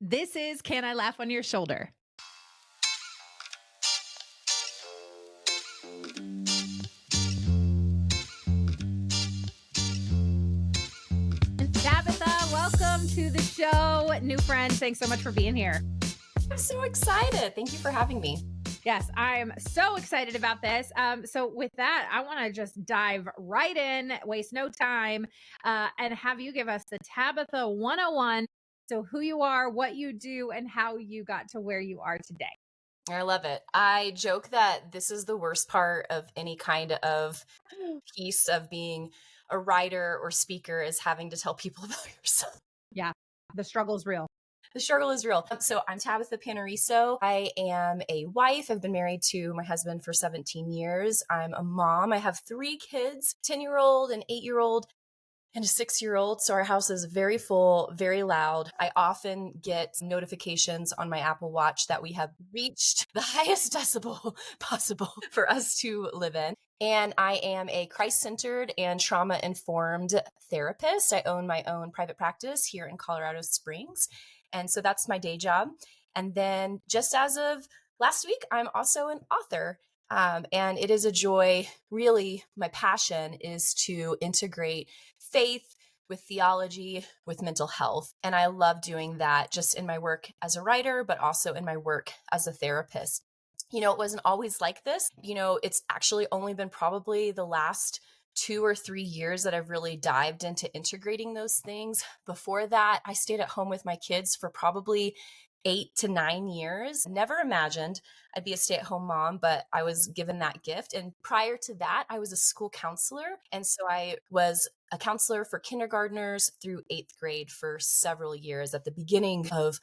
This is Can I Laugh on Your Shoulder? And Tabitha, welcome to the show. New friend, thanks so much for being here. I'm so excited. Thank you for having me. Yes, I'm so excited about this. So with that, I want to just dive right in, waste no time, and have you give us the Tabitha 101. So who you are, what you do, and how you got to where you are today. I love it. I joke that this is the worst part of any kind of piece of being a writer or speaker is having to tell people about yourself. Yeah, the struggle's real. The struggle is real. So I'm Tabitha Panariso. I am a wife. I've been married to my husband for 17 years. I'm a mom. I have 3 kids, 10-year-old, an 8-year-old, and a 6-year-old. So our house is very full, very loud. I often get notifications on my Apple Watch that we have reached the highest decibel possible for us to live in. And I am a Christ-centered and trauma-informed therapist. I own my own private practice here in Colorado Springs. And so that's my day job. And then just as of last week, I'm also an author. And it is a joy. Really, my passion is to integrate faith with theology, with mental health. And I love doing that just in my work as a writer, but also in my work as a therapist. It wasn't always like this. It's actually only been probably the last 2 or 3 years that I've really dived into integrating those things. Before that, I stayed at home with my kids for probably 8 to 9 years. Never imagined I'd be a stay-at-home mom, but I was given that gift. And prior to that, I was a school counselor. And so I was a counselor for kindergartners through 8th grade for several years at the beginning of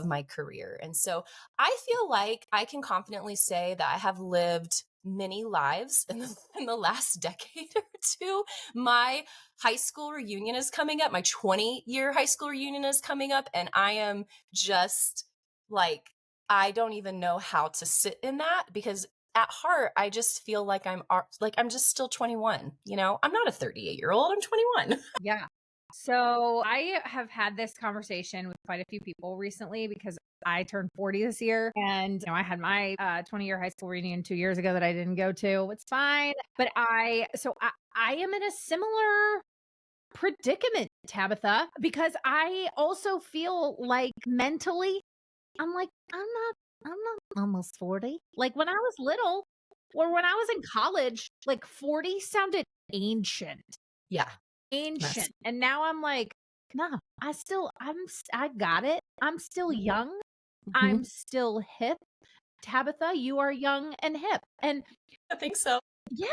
my career. And so I feel like I can confidently say that I have lived many lives in the last decade or two. My high school reunion is coming up. My 20-year high school reunion is coming up. And I am just like, I don't even know how to sit in that because at heart, I just feel like I'm just still 21. I'm not a 38-year-old. I'm 21. Yeah. So I have had this conversation with quite a few people recently because I turned 40 this year and I had my 20-year high school reunion 2 years ago that I didn't go to. It's fine. But I am in a similar predicament, Tabitha, because I also feel like mentally, I'm like, I'm not almost 40. Like when I was little or when I was in college, like 40 sounded ancient. Yeah. Ancient. And now I'm like, no, I got it. I'm still young. I'm still hip. Tabitha, you are young and hip. And I think so. yeah.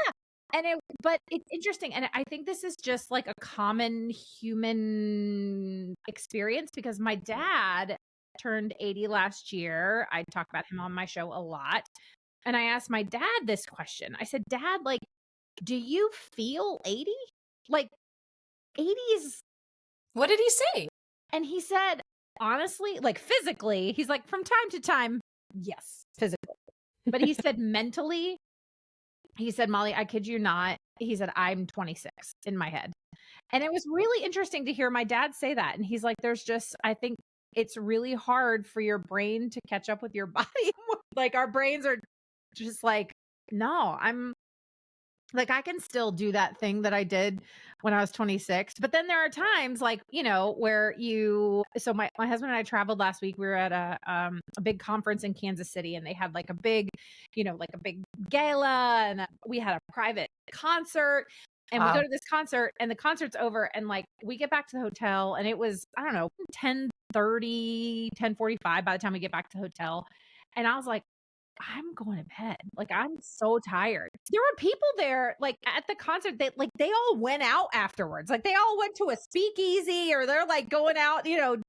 But it's interesting. And I think this is just like a common human experience because my dad turned 80 last year. I talk about him on my show a lot. And I asked my dad this question. I said, Dad, like, do you feel 80? Like, 80s. What did he say? And he said, honestly, like physically, he's like, from time to time, yes, physically. But he said mentally, he said, Molly, I kid you not. He said, I'm 26 in my head. And it was really interesting to hear my dad say that. And he's like, I think it's really hard for your brain to catch up with your body. Like our brains are just like, no, I can still do that thing that I did when I was 26. But then there are times like, where so my husband and I traveled last week. We were at a big conference in Kansas City and they had like a big, like a big gala and we had a private concert and we go to this concert and the concert's over and like we get back to the hotel and it was, I don't know, 10:30, 10:45 by the time we get back to the hotel. And I was like, I'm going to bed. Like, I'm so tired. There were people there, like at the concert, they all went out afterwards. Like they all went to a speakeasy or they're like going out,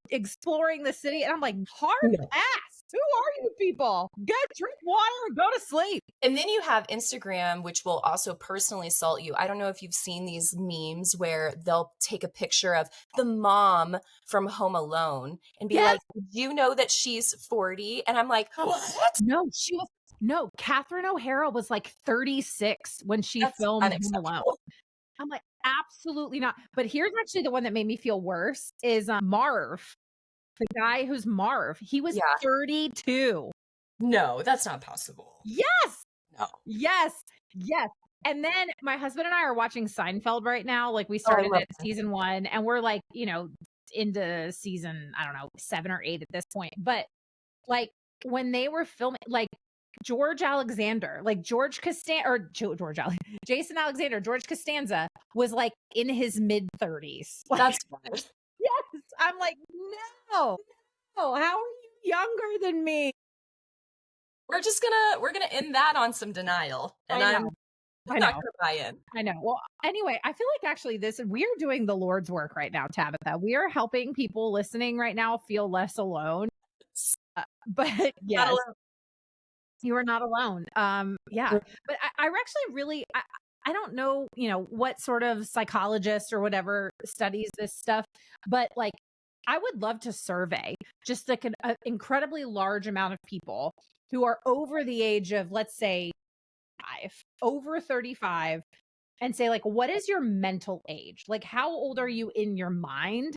exploring the city. And I'm like, hard ass. Who are you people? Go drink water, go to sleep. And then you have Instagram, which will also personally salt you. I don't know if you've seen these memes where they'll take a picture of the mom from Home Alone and be like, do you know that she's 40? And I'm like, what? No, Catherine O'Hara was like 36 when she filmed Home Alone. I'm like, absolutely not. But here's actually the one that made me feel worse is Marv The guy who's Marv, he was Yeah. 32. No, that's not possible. Yes. No. Yes. Yes. And then my husband and I are watching Seinfeld right now. Like we Oh, I started love at that. season 1 and we're like, into season, I don't know, 7 or 8 at this point. But like when they were filming, like George Alexander, like George Costanza, or George Jason Alexander, George Costanza was like in his mid 30s. Like, That's fun. yes. I'm like, no, how are you younger than me? We're gonna end that on some denial. And I I'm know. not gonna buy in. I know. Well, anyway, I feel like actually we are doing the Lord's work right now, Tabitha. We are helping people listening right now feel less alone. But Not yes, alone. you are not alone. Yeah. But I actually really, I don't know, what sort of psychologist or whatever studies this stuff, but like, I would love to survey just like an incredibly large amount of people who are over the age of, let's say, over 35, and say, like, what is your mental age? Like, how old are you in your mind?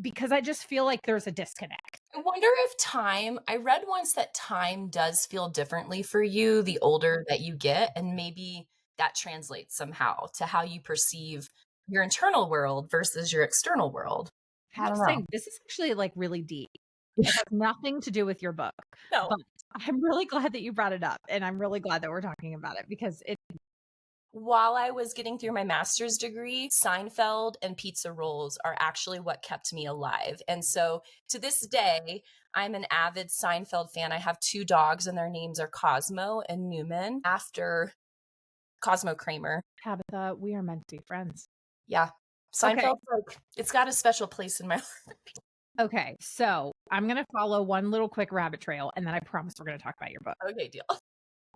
Because I just feel like there's a disconnect. I wonder if I read once that time does feel differently for you the older that you get, and maybe that translates somehow to how you perceive your internal world versus your external world. I have to say, this is actually like really deep. It has nothing to do with your book. No. But I'm really glad that you brought it up. And I'm really glad that we're talking about it because While I was getting through my master's degree, Seinfeld and pizza rolls are actually what kept me alive. And so to this day, I'm an avid Seinfeld fan. I have 2 dogs and their names are Cosmo and Newman after Cosmo Kramer. Tabitha, we are meant to be friends. Yeah. Seinfeld, it's got a special place in my heart. Okay. So I'm going to follow one little quick rabbit trail and then I promise we're going to talk about your book. Okay, deal.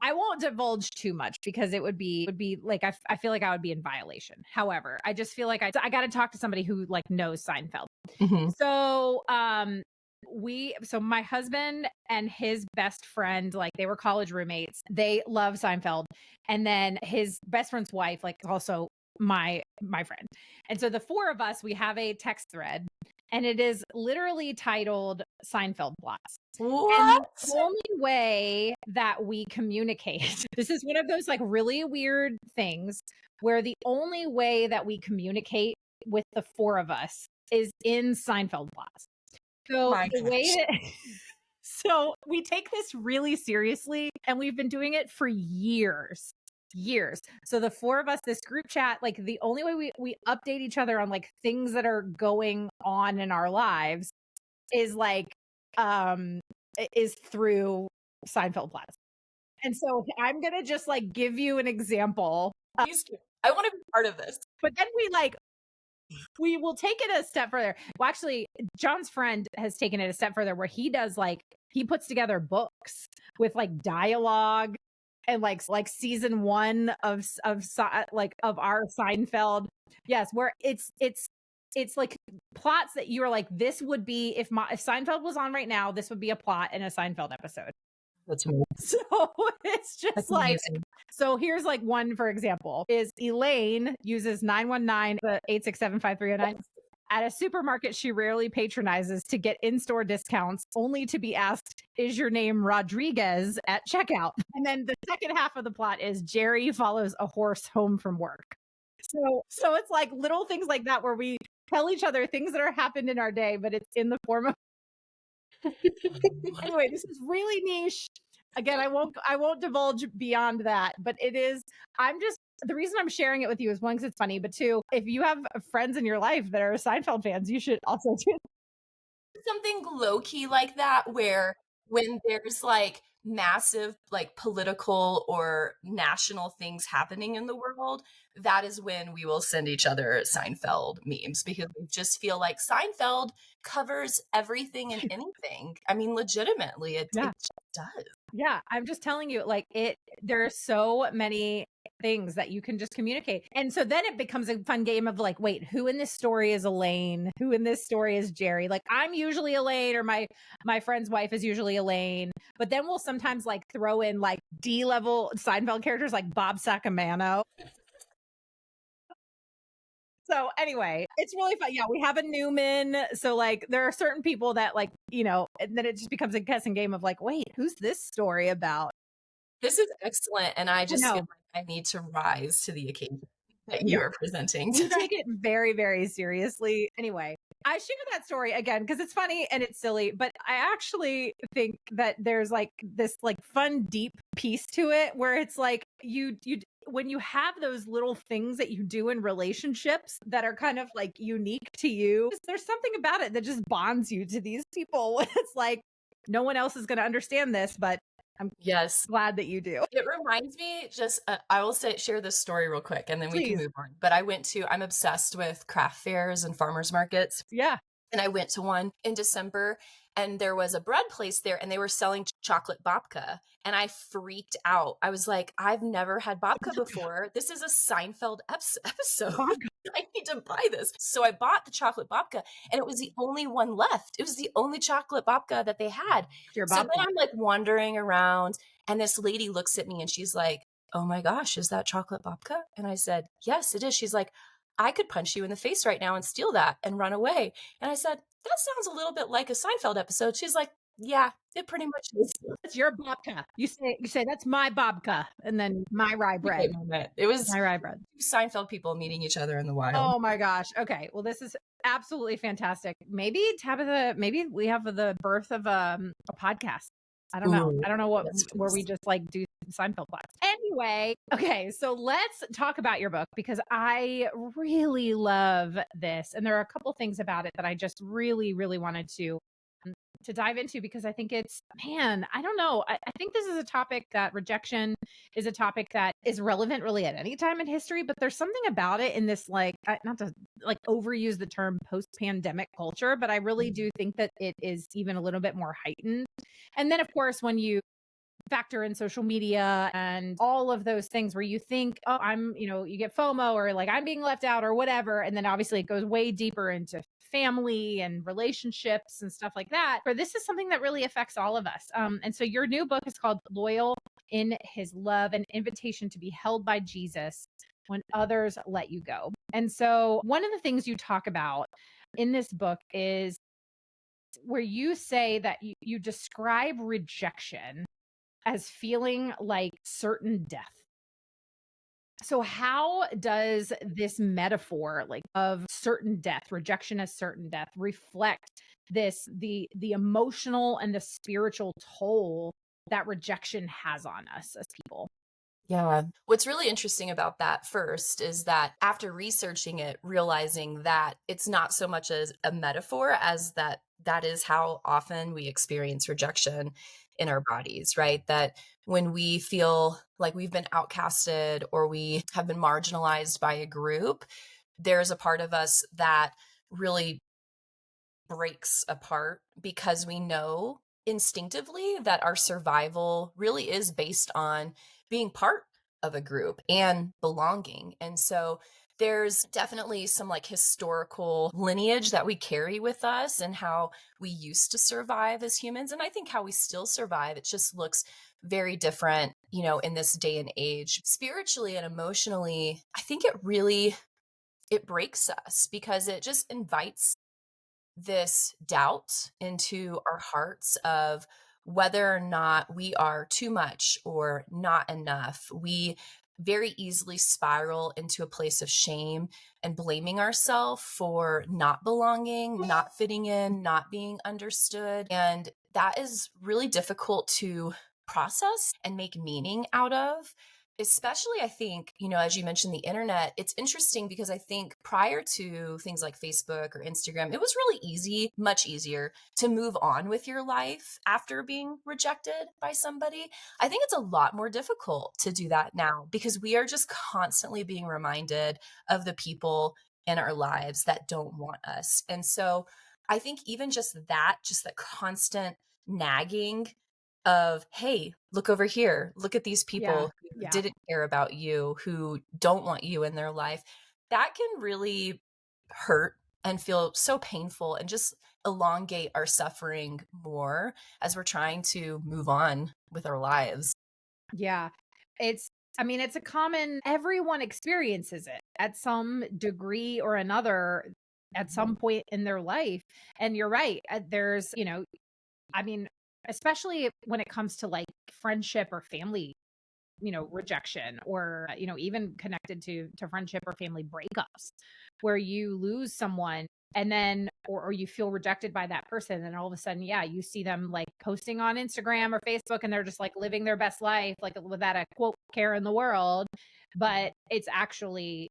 I won't divulge too much because it would be like, I feel like I would be in violation. However, I just feel like I got to talk to somebody who like knows Seinfeld. Mm-hmm. So, so my husband and his best friend, like they were college roommates. They love Seinfeld. And then his best friend's wife, like also my friend. And so the 4 of us, we have a text thread and it is literally titled Seinfeld Plots. What? And the only way that we communicate, this is one of those like really weird things where the only way that we communicate with the 4 of us is in Seinfeld Plots. So so we take this really seriously and we've been doing it for years. So the 4 of us, this group chat, like the only way we update each other on like things that are going on in our lives is like, is through Seinfeld Plots. And so I'm going to just like give you an example. Please do. I want to be part of this. But then we will take it a step further. Well, actually, John's friend has taken it a step further where he does like, he puts together books with like dialogue and like season 1 of our Seinfeld. Yes, where it's like plots that you are like, this would be if Seinfeld was on right now, this would be a plot in a Seinfeld episode. That's amazing. So it's just That's like, amazing. So here's like one, for example, is Elaine uses 919-867-5309. At a supermarket she rarely patronizes to get in-store discounts, only to be asked, is your name Rodriguez at checkout? And then the second half of the plot is Jerry follows a horse home from work. So it's like little things like that where we tell each other things that are happened in our day, but it's in the form of anyway, this is really niche. Again, I won't divulge beyond that, but it is, the reason I'm sharing it with you is 1, because it's funny, but 2, if you have friends in your life that are Seinfeld fans, you should also do something low key like that, where when there's like massive like political or national things happening in the world, that is when we will send each other Seinfeld memes, because we just feel like Seinfeld covers everything and anything. I mean, legitimately, it just does. Yeah, I'm just telling you, like there are so many things that you can just communicate. And so then it becomes a fun game of like, wait, who in this story is Elaine? Who in this story is Jerry? Like I'm usually Elaine, or my friend's wife is usually Elaine. But then we'll sometimes like throw in like D-level Seinfeld characters like Bob Sacamano. So anyway, it's really fun. Yeah, we have a Newman. So like there are certain people that like, and then it just becomes a guessing game of like, wait, who's this story about? This is excellent. And I just feel No. like I need to rise to the occasion that you Yeah. are presenting You today. take it very, very seriously. Anyway, I share that story again because it's funny and it's silly, but I actually think that there's like this like fun, deep piece to it where it's like you when you have those little things that you do in relationships that are kind of like unique to you, there's something about it that just bonds you to these people. It's like no one else is going to understand this, but I'm Yes. glad that you do. It reminds me just, I will share this story real quick and then we can Please. move on. But I'm obsessed with craft fairs and farmers markets. Yeah. And I went to one in December and there was a bread place there and they were selling chocolate babka. And I freaked out. I was like, I've never had babka before. This is a Seinfeld episode. I need to buy this. So I bought the chocolate babka and it was the only one left. It was the only chocolate babka that they had. Your So Bob. then I'm like wandering around and this lady looks at me and she's like, oh my gosh, is that chocolate babka? And I said, yes, it is. She's like, I could punch you in the face right now and steal that and run away. And I said, that sounds a little bit like a Seinfeld episode. She's like, yeah, it pretty much is. That's your babka. You say that's my babka, and then my rye bread. It was my rye bread. Seinfeld people meeting each other in the wild. Oh my gosh. Okay. Well, this is absolutely fantastic. Maybe Tabitha, maybe we have the birth of a podcast. I don't know. Ooh, I don't know yes, where we please. just like do Seinfeld class. Anyway, okay, so let's talk about your book because I really love this, and there are a couple things about it that I just really, really wanted to dive into because I think it's, man, I don't know. I think this is a topic that rejection is a topic that is relevant really at any time in history, but there's something about it in this, like, not to like overuse the term post pandemic culture, but I really do think that it is even a little bit more heightened. And then, of course, when you factor in social media and all of those things where you think, oh, you get FOMO or like I'm being left out or whatever. And then obviously it goes way deeper into family and relationships and stuff like that. But this is something that really affects all of us. And so your new book is called Loyal in His Love, an invitation to be held by Jesus when others let you go. And so one of the things you talk about in this book is where you say that you describe rejection as feeling like certain death. So how does this metaphor like of certain death, rejection as certain death, reflect the emotional and the spiritual toll that rejection has on us as people? Yeah. What's really interesting about that first is that after researching it, realizing that it's not so much as a metaphor as that is how often we experience rejection in our bodies, right? That when we feel like we've been outcasted or we have been marginalized by a group, there's a part of us that really breaks apart because we know instinctively that our survival really is based on being part of a group and belonging. And so there's definitely some like historical lineage that we carry with us and how we used to survive as humans. And I think how we still survive, it just looks very different, in this day and age. Spiritually and emotionally, I think it breaks us because it just invites this doubt into our hearts of whether or not we are too much or not enough. We very easily spiral into a place of shame and blaming ourselves for not belonging, not fitting in, not being understood. And that is really difficult to process and make meaning out of. Especially, I think, as you mentioned, the internet, it's interesting because I think prior to things like Facebook or Instagram, it was really easy, much easier to move on with your life after being rejected by somebody. I think it's a lot more difficult to do that now because we are just constantly being reminded of the people in our lives that don't want us. And so I think even just the constant nagging of, hey, look over here, look at these Yeah. people who Yeah. didn't care about you, who don't want you in their life, that can really hurt and feel so painful and just elongate our suffering more as we're trying to move on with our lives. Yeah. It's a common, everyone experiences it. at some degree or another at some point in their life. And you're right. There's, I mean, especially when it comes to like friendship or family, rejection, or, even connected to friendship or family breakups, where you lose someone and then, or you feel rejected by that person. And all of a sudden, yeah, you see them like posting on Instagram or Facebook and they're just like living their best life, like without a quote care in the world. But it's actually,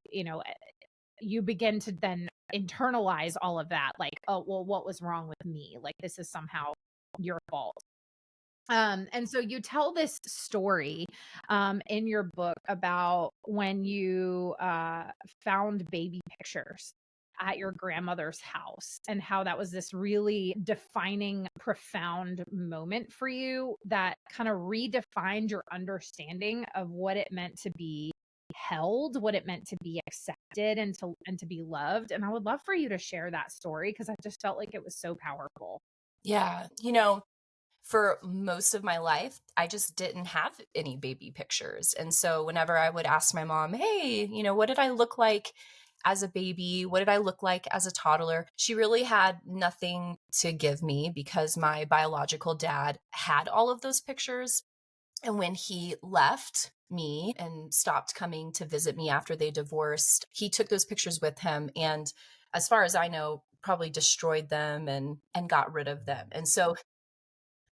you begin to then internalize all of that. Like, oh, well, what was wrong with me? Like, this is somehow your fault. And so you tell this story in your book about when you found baby pictures at your grandmother's house, and how that was this really defining, profound moment for you that kind of redefined your understanding of what it meant to be held, what it meant to be accepted, and to be loved. And I would love for you to share that story, because I just felt like it was so powerful. Yeah. For most of my life, I just didn't have any baby pictures. And so whenever I would ask my mom, hey, what did I look like as a baby? What did I look like as a toddler? She really had nothing to give me, because my biological dad had all of those pictures. And when he left me and stopped coming to visit me after they divorced, he took those pictures with him. And as far as I know, probably destroyed them and got rid of them. And so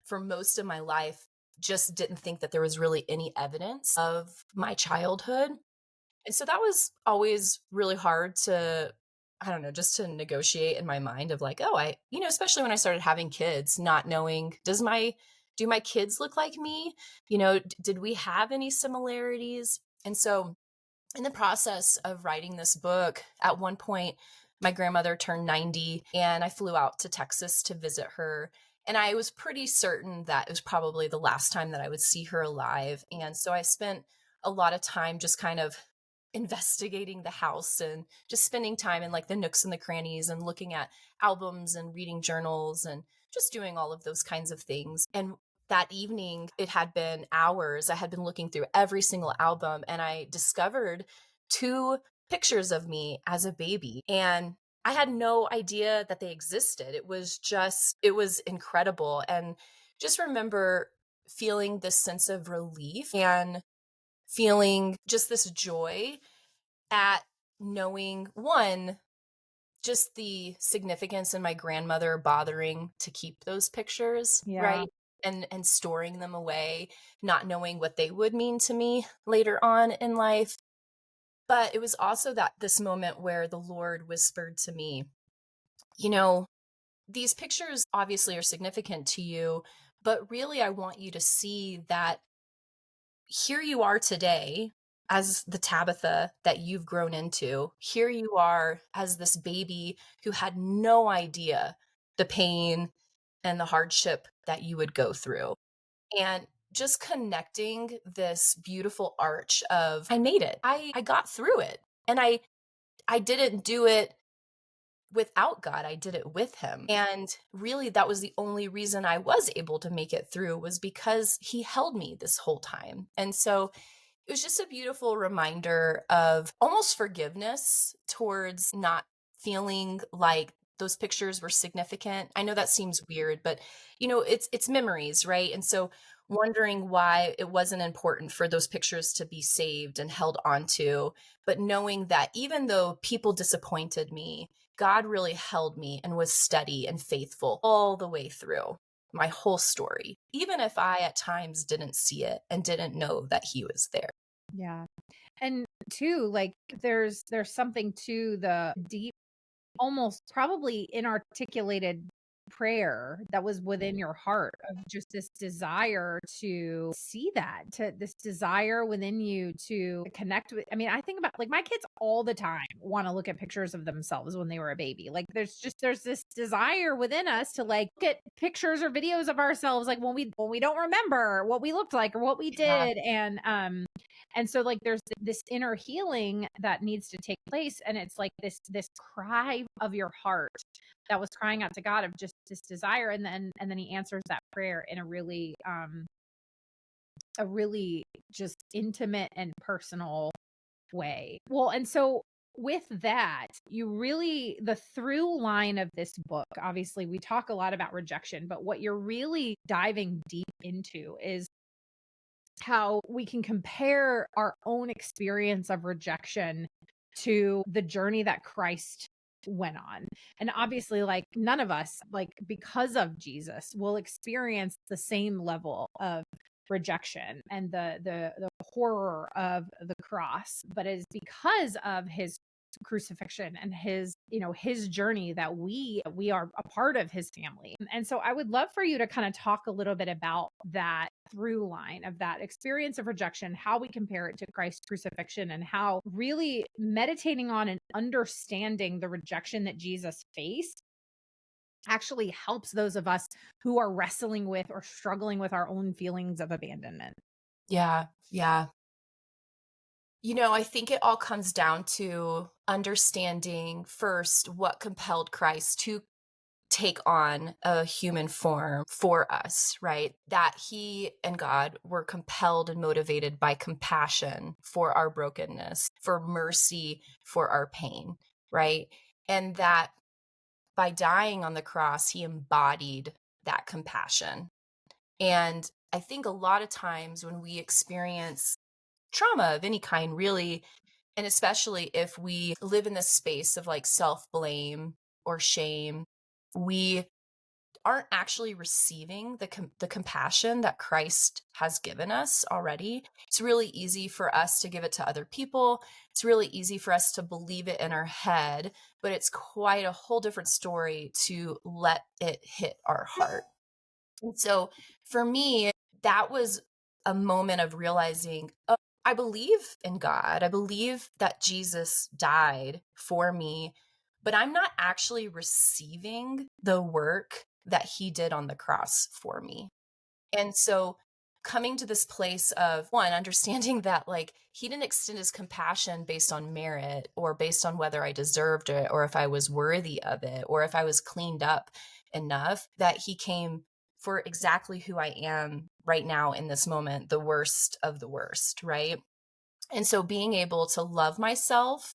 for most of my life, just didn't think that there was really any evidence of my childhood. And so that was always really hard to, I don't know, just to negotiate in my mind of like, oh, especially when I started having kids, not knowing, do my kids look like me? Did we have any similarities? And so in the process of writing this book, at one point, my grandmother turned 90 and I flew out to Texas to visit her. And I was pretty certain that it was probably the last time that I would see her alive. And so I spent a lot of time just kind of investigating the house and just spending time in like the nooks and the crannies and looking at albums and reading journals and just doing all of those kinds of things. And that evening, it had been hours. I had been looking through every single album and I discovered 2 pictures of me as a baby. And I had no idea that they existed. It was incredible. And just remember feeling this sense of relief and feeling just this joy at knowing, one, just the significance in my grandmother bothering to keep those pictures, Yeah. right? And storing them away, not knowing what they would mean to me later on in life. But it was also that this moment where the Lord whispered to me, you know, these pictures obviously are significant to you, but really I want you to see that here you are today as the Tabitha that you've grown into. Here you are as this baby who had no idea the pain and the hardship that you would go through. And just connecting this beautiful arch of, I made it. I got through it. And I didn't do it without God. I did it with him. And really that was the only reason I was able to make it through, was because he held me this whole time. And so it was just a beautiful reminder of almost forgiveness towards not feeling like those pictures were significant. I know that seems weird, but it's memories, right? And so wondering why it wasn't important for those pictures to be saved and held onto, but knowing that even though people disappointed me, God really held me and was steady and faithful all the way through my whole story, even if I at times didn't see it and didn't know that he was there. Yeah. And too, like there's something to the deep, almost probably inarticulated prayer that was within your heart, of just this desire to see that, to this desire within you to connect with. I mean, I think about like my kids all the time want to look at pictures of themselves when they were a baby. Like there's this desire within us to like look at pictures or videos of ourselves, like when we don't remember what we looked like or what we Yeah. did. And so like there's this inner healing that needs to take place. And it's like this cry of your heart that was crying out to God of just this desire. And then he answers that prayer in a really just intimate and personal way. Well, and so with that, the through line of this book, obviously, we talk a lot about rejection, but what you're really diving deep into is how we can compare our own experience of rejection to the journey that Christ went on. And obviously, like, none of us, like, because of Jesus, will experience the same level of rejection and the horror of the cross, but it's because of his crucifixion and his journey that we are a part of his family. And so I would love for you to kind of talk a little bit about that through line of that experience of rejection, how we compare it to Christ's crucifixion, and how really meditating on and understanding the rejection that Jesus faced actually helps those of us who are wrestling with or struggling with our own feelings of abandonment. Yeah. Yeah. I think it all comes down to understanding first what compelled Christ to take on a human form for us, right? That he and God were compelled and motivated by compassion for our brokenness, for mercy for our pain, right? And that by dying on the cross, he embodied that compassion. And I think a lot of times when we experience trauma of any kind, really, and especially if we live in this space of like self blame or shame, we aren't actually receiving the compassion that Christ has given us already. It's really easy for us to give it to other people. It's really easy for us to believe it in our head, but it's quite a whole different story to let it hit our heart. And so for me, that was a moment of realizing, oh, I believe in God. I believe that Jesus died for me, but I'm not actually receiving the work that he did on the cross for me. And so coming to this place of one, understanding that like he didn't extend his compassion based on merit or based on whether I deserved it or if I was worthy of it or if I was cleaned up enough, that he came for exactly who I am right now in this moment, the worst of the worst, right? And so being able to love myself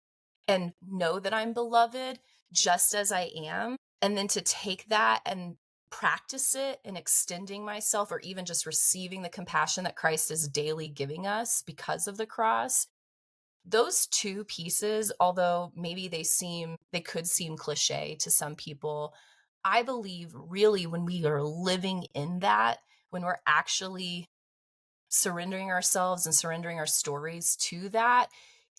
and know that I'm beloved just as I am, and then to take that and practice it in extending myself or even just receiving the compassion that Christ is daily giving us because of the cross. Those two pieces, although maybe they could seem cliche to some people, I believe really when we are living in that, when we're actually surrendering ourselves and surrendering our stories to that,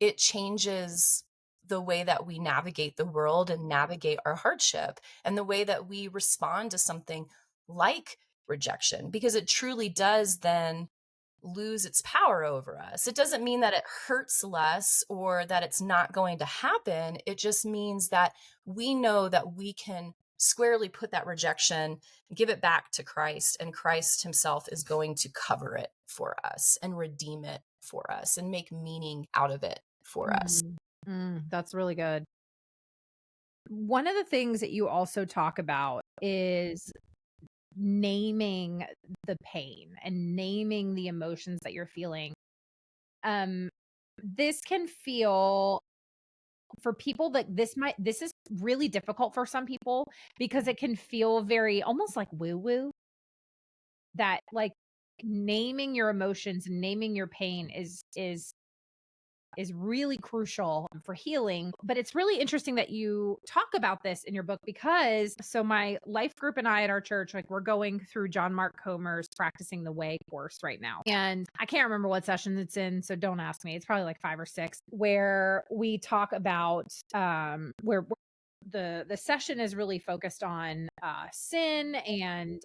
it changes the way that we navigate the world and navigate our hardship and the way that we respond to something like rejection, because it truly does then lose its power over us. It doesn't mean that it hurts less or that it's not going to happen. It just means that we know that we can squarely put that rejection, give it back to Christ, and Christ himself is going to cover it for us and redeem it for us and make meaning out of it for us. That's really good. One of the things that you also talk about is naming the pain and naming the emotions that you're feeling. This can feel, for people, that this is really difficult for some people because it can feel very almost like woo woo, that like naming your emotions and naming your pain is really crucial for healing. But it's really interesting that you talk about this in your book, because so my life group and I at our church, like, we're going through John Mark Comer's Practicing the Way course right now. And I can't remember what session it's in, so don't ask me. It's probably like 5 or 6, where we talk about where the session is really focused on sin and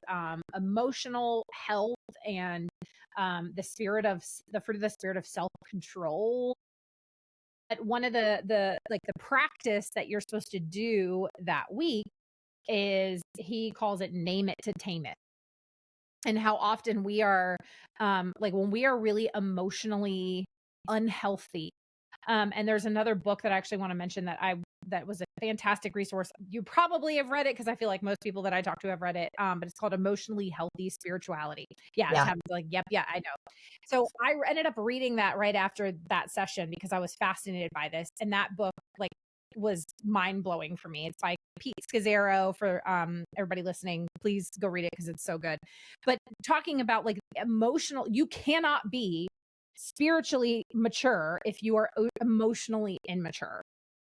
emotional health and the fruit of the spirit of self-control. But one of the practice that you're supposed to do that week is, he calls it name it to tame it. And how often we are like when we are really emotionally unhealthy. And there's another book that I actually want to mention that I that was a fantastic resource. You probably have read it because I feel like most people that I talk to have read it. But it's called Emotionally Healthy Spirituality. Yeah, Yeah. Tabitha's like, yep, yeah, I know. So I ended up reading that right after that session because I was fascinated by this. And that book, like, was mind blowing for me. It's by Pete Scazzaro. For everybody listening, please go read it because it's so good. But talking about like emotional, you cannot be spiritually mature if you are emotionally immature.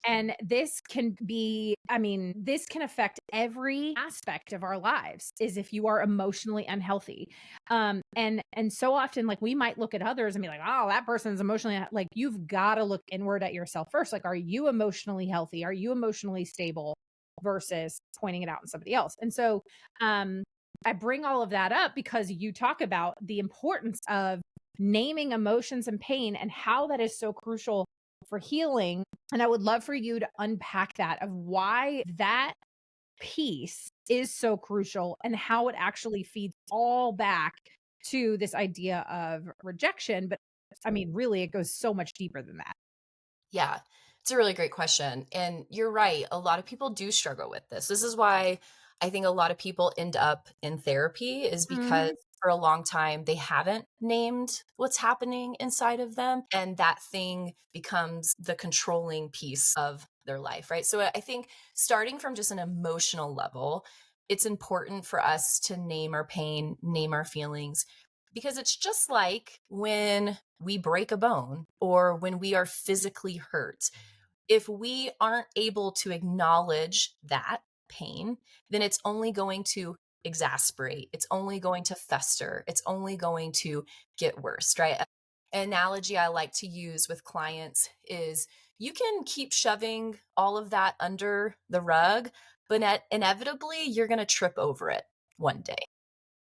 And this can be, I mean, this can affect every aspect of our lives is if you are emotionally unhealthy. And so often, like, we might look at others and be like, oh, that person's emotionally like, you've got to look inward at yourself first. Like, are you emotionally healthy? Are you emotionally stable versus pointing it out in somebody else? And so I bring all of that up because you talk about the importance of naming emotions and pain and how that is so crucial for healing. And I would love for you to unpack that of why that piece is so crucial and how it actually feeds all back to this idea of rejection. But I mean, really, it goes so much deeper than that. Yeah, it's a really great question. And you're right. A lot of people do struggle with this. This is why I think a lot of people end up in therapy, is because Mhm. for a long time they haven't named what's happening inside of them. And that thing becomes the controlling piece of their life, right? So I think starting from just an emotional level, it's important for us to name our pain, name our feelings, because it's just like when we break a bone or when we are physically hurt. If we aren't able to acknowledge that pain, then it's only going to exasperate. It's only going to fester. It's only going to get worse, right? An analogy I like to use with clients is you can keep shoving all of that under the rug, but inevitably you're going to trip over it one day,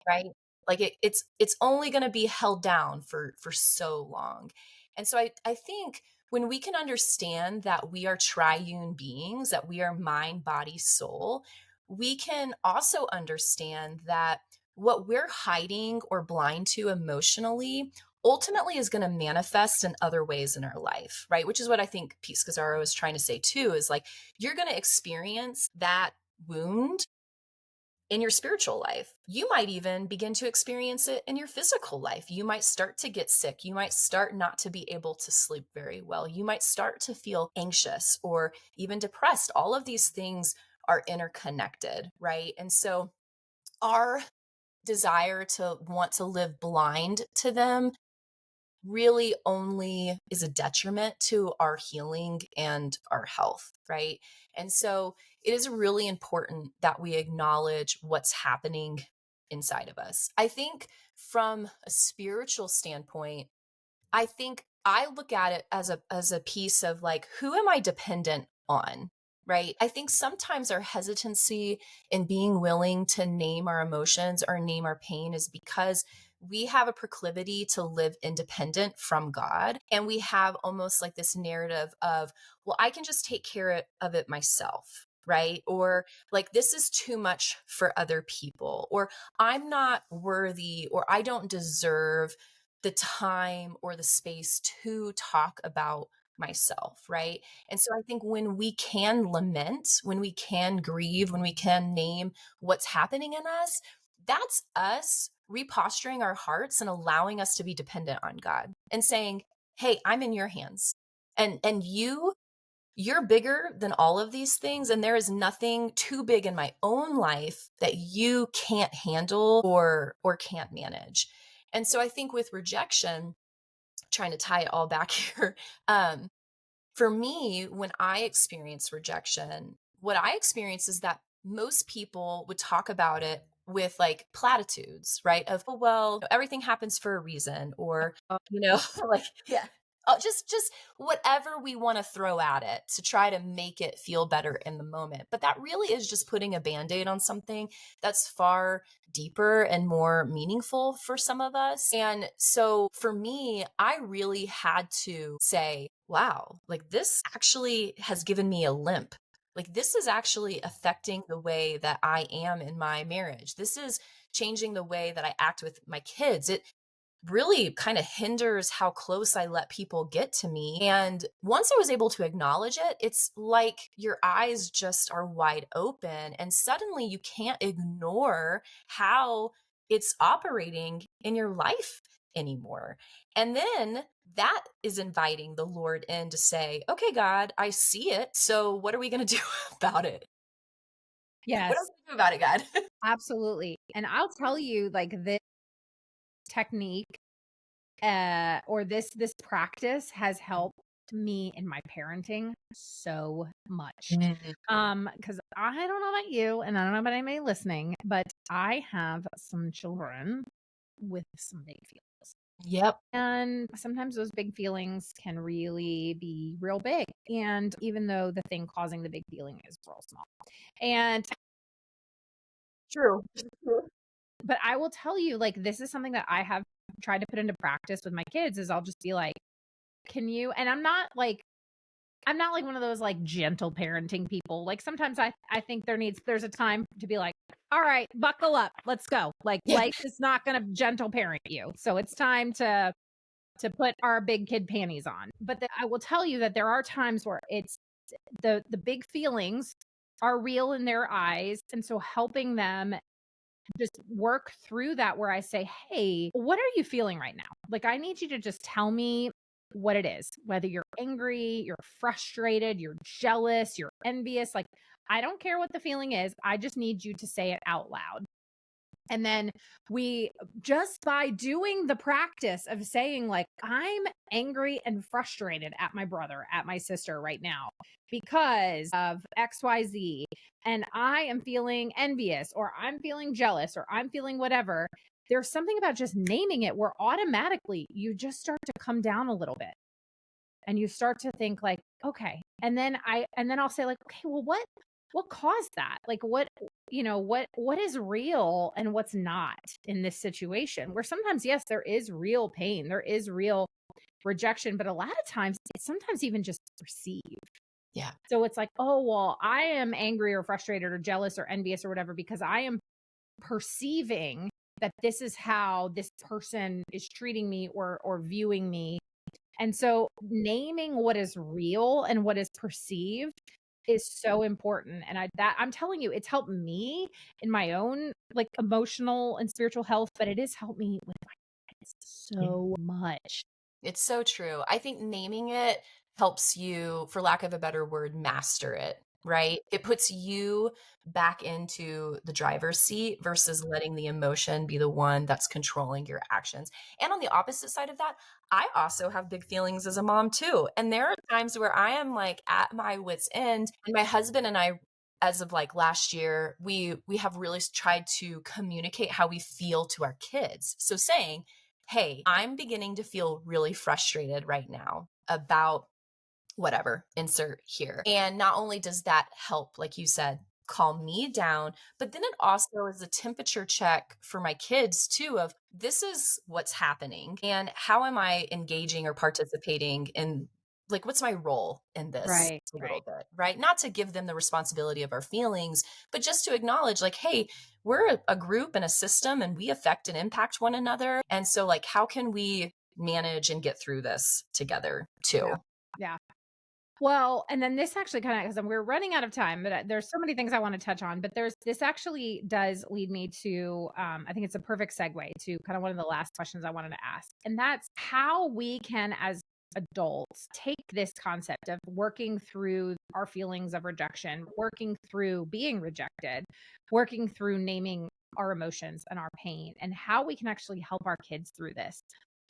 right? Like it's only going to be held down for so long. And so I think when we can understand that we are triune beings, that we are mind, body, soul, we can also understand that what we're hiding or blind to emotionally ultimately is going to manifest in other ways in our life, right? Which is what I think Pete Scazzaro is trying to say too, is like you're going to experience that wound in your spiritual life. You might even begin to experience it in your physical life. You might start to get sick. You might start not to be able to sleep very well. You might start to feel anxious or even depressed. All of these things are interconnected, right? And so our desire to want to live blind to them really only is a detriment to our healing and our health, right? And so it is really important that we acknowledge what's happening inside of us. I think from a spiritual standpoint, I think I look at it as a piece of like, who am I dependent on? Right? I think sometimes our hesitancy in being willing to name our emotions or name our pain is because we have a proclivity to live independent from God. And we have almost like this narrative of, well, I can just take care of it myself. Right. Or like, this is too much for other people, or I'm not worthy, or I don't deserve the time or the space to talk about myself, right? And so I think when we can lament, when we can grieve, when we can name what's happening in us, that's us reposturing our hearts and allowing us to be dependent on God and saying, "Hey, I'm in your hands." And you're bigger than all of these things, and there is nothing too big in my own life that you can't handle or can't manage. And so I think with rejection, trying to tie it all back here, for me, when I experience rejection, what I experience is that most people would talk about it with like platitudes, right? Of, oh, well, everything happens for a reason, or, like, yeah. Oh, just whatever we want to throw at it to try to make it feel better in the moment. But that really is just putting a band-aid on something that's far deeper and more meaningful for some of us. And so for me, I really had to say, wow, like this actually has given me a limp. Like this is actually affecting the way that I am in my marriage. This is changing the way that I act with my kids. really kind of hinders how close I let people get to me. And once I was able to acknowledge it, it's like your eyes just are wide open and suddenly you can't ignore how it's operating in your life anymore. And then that is inviting the Lord in to say, okay, God, I see it. So what are we going to do about it? What are we Yes, going to do about it, God? absolutely. And I'll tell you, like, this technique, or this practice has helped me in my parenting so much. Mm. Because I don't know about you, and I don't know about anybody listening, but I have some children with some big feelings. Yep. And sometimes those big feelings can really be real big. And even though the thing causing the big feeling is real small. And True. but I will tell you, like, this is something that I have tried to put into practice with my kids is I'll just be like, can you, and I'm not like one of those like gentle parenting people. Like sometimes I think there's a time to be like, all right, buckle up, let's go. Like Yeah. life is not going to gentle parent you. So it's time to put our big kid panties on. But I will tell you that there are times where it's the big feelings are real in their eyes, and so helping them just work through that where I say, "Hey, what are you feeling right now? Like I need you to just tell me what it is. Whether you're angry, you're frustrated, you're jealous, you're envious, like I don't care what the feeling is. I just need you to say it out loud." And then we, just by doing the practice of saying, like, I'm angry and frustrated at my brother, at my sister right now because of XYZ. And I am feeling envious, or I'm feeling jealous, or I'm feeling whatever. There's something about just naming it where automatically you just start to come down a little bit and you start to think like, okay. And then I'll say like, okay, well, what caused that? Like what is real and what's not in this situation? Where sometimes, yes, there is real pain, there is real rejection, but a lot of times it's sometimes even just perceived. Yeah. So it's like, oh, well, I am angry or frustrated or jealous or envious or whatever because I am perceiving that this is how this person is treating me or viewing me. And so naming what is real and what is perceived is so important. And I'm telling you, it's helped me in my own like emotional and spiritual health, but it has helped me with my kids so much. It's so true. I think naming it helps you, for lack of a better word, master it, right? It puts you back into the driver's seat versus letting the emotion be the one that's controlling your actions. And on the opposite side of that, I also have big feelings as a mom too. And there are times where I am like at my wit's end, and my husband and I, as of like last year, we have really tried to communicate how we feel to our kids. So saying, hey, I'm beginning to feel really frustrated right now about whatever, insert here. And not only does that help, like you said, calm me down, but then it also is a temperature check for my kids too of this is what's happening and how am I engaging or participating in, like, what's my role in this Right, a little right. bit, right? Not to give them the responsibility of our feelings, but just to acknowledge like, hey, we're a group and a system and we affect and impact one another. And so like, how can we manage and get through this together Yeah. too? Yeah. Well, and then this actually kind of, because we're running out of time, but there's so many things I want to touch on. But this actually does lead me to, I think it's a perfect segue to kind of one of the last questions I wanted to ask. And that's how we can, as adults, take this concept of working through our feelings of rejection, working through being rejected, working through naming our emotions and our pain, and how we can actually help our kids through this.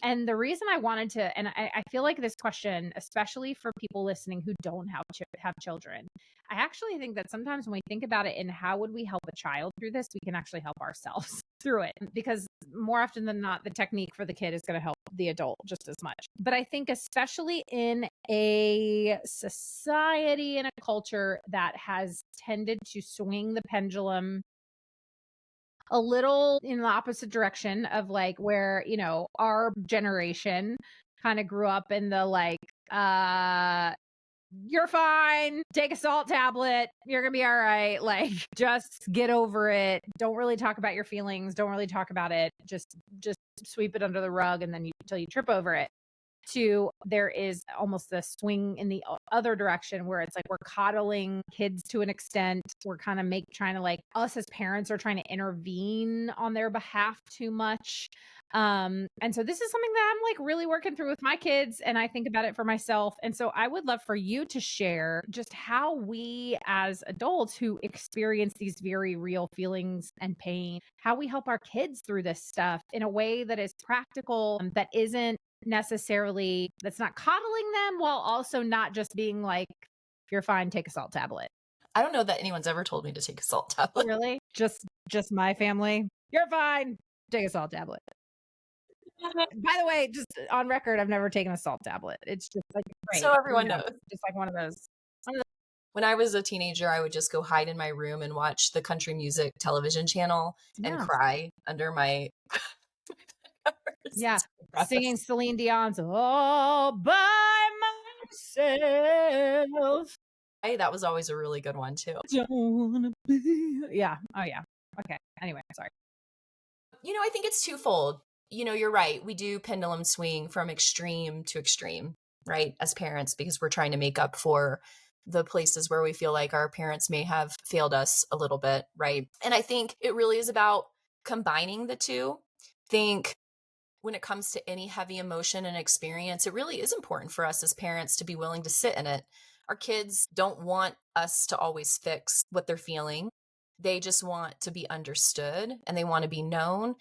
And the reason I wanted to, and I feel like this question, especially for people listening who don't have children, I actually think that sometimes when we think about it and how would we help a child through this, we can actually help ourselves through it. Because more often than not, the technique for the kid is going to help the adult just as much. But I think especially in a society and a culture that has tended to swing the pendulum a little in the opposite direction of like where, our generation kind of grew up in the like you're fine. Take a salt tablet. You're going to be all right. Like, just get over it. Don't really talk about your feelings. Don't really talk about it. Just sweep it under the rug and then until you trip over it. To there is almost this swing in the other direction where it's like we're coddling kids to an extent. We're kind of trying to, like, us as parents are trying to intervene on their behalf too much. And so this is something that I'm like really working through with my kids, and I think about it for myself. And so I would love for you to share just how we as adults who experience these very real feelings and pain, how we help our kids through this stuff in a way that is practical, that isn't necessarily, that's not coddling them, while also not just being like, if you're fine, take a salt tablet. I don't know that anyone's ever told me to take a salt tablet. Really? Just my family. You're fine. Take a salt tablet. By the way, just on record, I've never taken a salt tablet. It's just like great. So everyone knows. Just like one of those. When I was a teenager, I would just go hide in my room and watch the country music television channel and cry under my yeah, singing Celine Dion's "All by Myself." Hey, that was always a really good one too. Don't wanna be. Yeah. Oh yeah. Okay. Anyway, sorry. I think it's twofold. You're right. We do pendulum swing from extreme to extreme, right? As parents, because we're trying to make up for the places where we feel like our parents may have failed us a little bit, right? And I think it really is about combining the two. Think when it comes to any heavy emotion and experience, it really is important for us as parents to be willing to sit in it. Our kids don't want us to always fix what they're feeling. They just want to be understood, and they want to be known,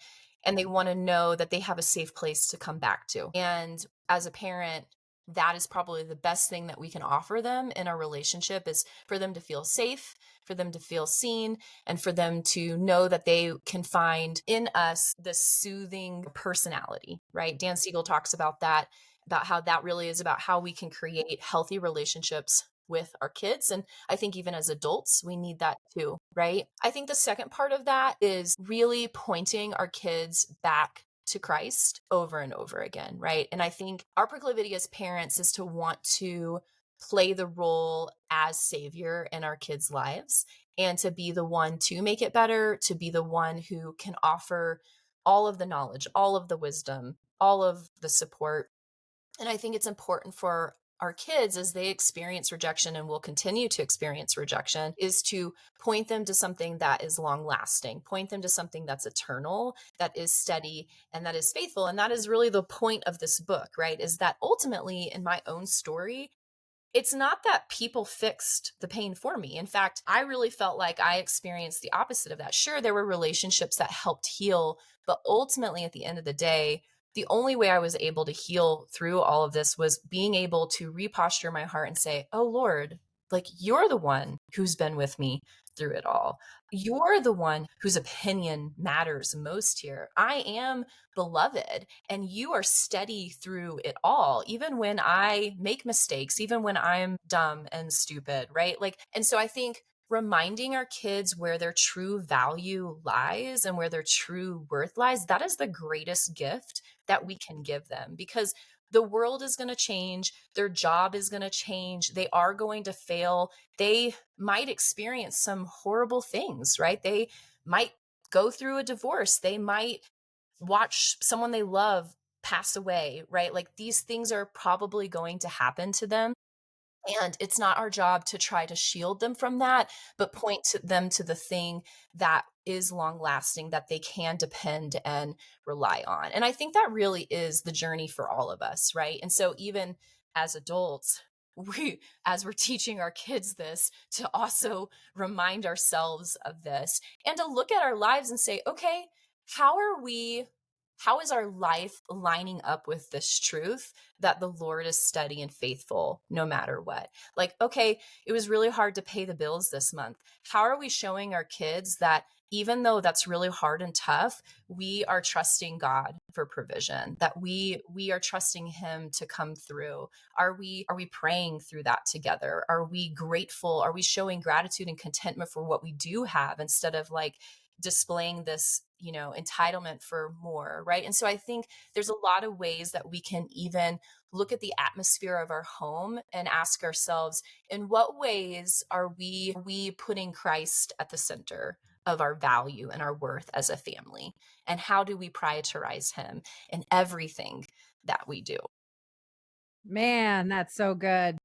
and they want to know that they have a safe place to come back to. And as a parent, that is probably the best thing that we can offer them in our relationship, is for them to feel safe, for them to feel seen, and for them to know that they can find in us this soothing personality, right? Dan Siegel talks about that, about how that really is about how we can create healthy relationships with our kids. And I think even as adults, we need that too, right? I think the second part of that is really pointing our kids back to Christ over and over again, right? And I think our proclivity as parents is to want to play the role as savior in our kids' lives, and to be the one to make it better, to be the one who can offer all of the knowledge, all of the wisdom, all of the support. And I think it's important for our kids, as they experience rejection and will continue to experience rejection, is to point them to something that is long lasting, point them to something that's eternal, that is steady, and that is faithful. And that is really the point of this book, right? Is that ultimately, in my own story, it's not that people fixed the pain for me. In fact, I really felt like I experienced the opposite of that. Sure, there were relationships that helped heal, but ultimately at the end of the day, the only way I was able to heal through all of this was being able to reposture my heart and say, oh Lord, like, you're the one who's been with me through it all. You're the one whose opinion matters most here. I am beloved, and you are steady through it all, even when I make mistakes, even when I'm dumb and stupid, right? Like, and so I think reminding our kids where their true value lies and where their true worth lies, that is the greatest gift that we can give them, because the world is going to change. Their job is going to change. They are going to fail. They might experience some horrible things, right? They might go through a divorce. They might watch someone they love pass away, right? Like, these things are probably going to happen to them. And it's not our job to try to shield them from that, but point to them to the thing that is long lasting, that they can depend and rely on. And I think that really is the journey for all of us, right? And so even as adults, as we're teaching our kids this, to also remind ourselves of this, and to look at our lives and say, okay, how is our life lining up with this truth that the Lord is steady and faithful no matter what? Like, okay, it was really hard to pay the bills this month. How are we showing our kids that even though that's really hard and tough, we are trusting God for provision, that we are trusting him to come through? Are we praying through that together? Are we grateful? Are we showing gratitude and contentment for what we do have, instead of like displaying this, entitlement for more, right? And so I think there's a lot of ways that we can even look at the atmosphere of our home and ask ourselves, in what ways are we putting Christ at the center of our value and our worth as a family? And how do we prioritize him in everything that we do? Man, that's so good.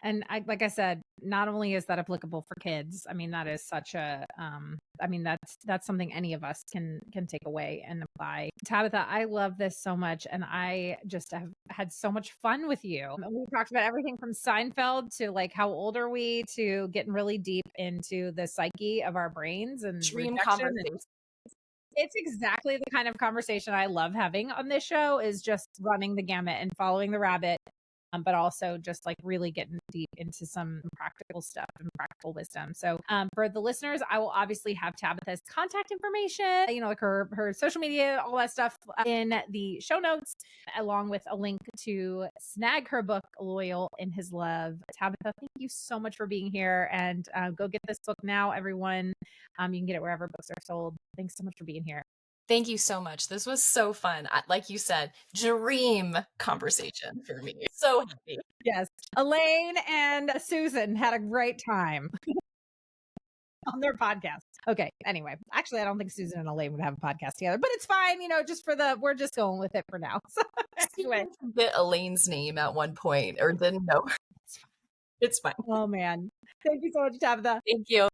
And like I said, not only is that applicable for kids, I mean, that is such a, I mean, that's something any of us can take away and apply. Tabitha, I love this so much. And I just have had so much fun with you. We talked about everything from Seinfeld to like, how old are we, to getting really deep into the psyche of our brains and Dream rejection. conversation. It's exactly the kind of conversation I love having on this show, is just running the gamut and following the rabbit, but also just like really getting deep into some practical stuff and practical wisdom. So for the listeners, I will obviously have Tabitha's contact information, like her social media, all that stuff in the show notes, along with a link to snag her book, Loyal in His Love. Tabitha, thank you so much for being here, and go get this book now, everyone. You can get it wherever books are sold. Thanks so much for being here. Thank you so much. This was so fun. Like you said, dream conversation for me. So happy. Yes. Elaine and Susan had a great time on their podcast. Okay. Anyway, actually, I don't think Susan and Elaine would have a podcast together, but it's fine. We're just going with it for now. So anyway, Get Elaine's name at one point or didn't know. It's fine. Oh man. Thank you so much, Tabitha. Thank you.